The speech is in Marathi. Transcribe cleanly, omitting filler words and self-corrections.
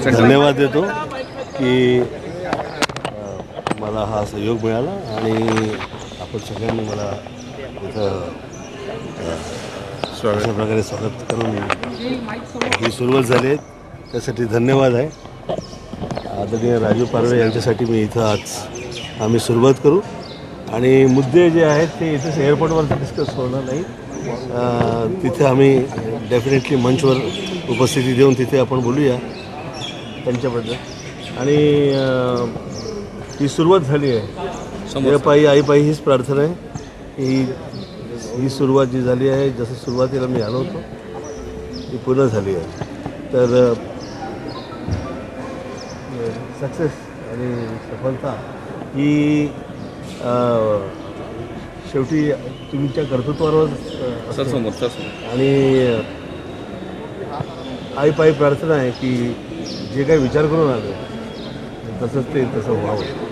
धन्यवाद देतो की मला हा सहयोग मिळाला आणि आपण सगळ्यांनी मला इथं अशा प्रकारे स्वागत करून ही सुरुवात झाली आहे त्यासाठी धन्यवाद आहे. आदरणीय राजू पारवे यांच्यासाठी मी इथं आज आम्ही सुरुवात करू आणि मुद्दे जे आहेत ते इथेच एअरपोर्टवरती डिस्कस होणार नाही. तिथे आम्ही डेफिनेटली मंचवर उपस्थिती देऊन तिथे आपण बोलूया त्यांच्याबद्दल. आणि ही सुरुवात झाली आहे. पायी आईपायी हीच प्रार्थना आहे की ही सुरुवात जी झाली आहे जसं सुरुवातीला मी आलो होतो ती पूर्ण झाली आहे. तर सक्सेस आणि सफलता ही शेवटी तुमच्या कर्तृत्वावर आणि आईपायी प्रार्थना आहे की जे काही विचार करून आलं तसंच ते तसं व्हावं.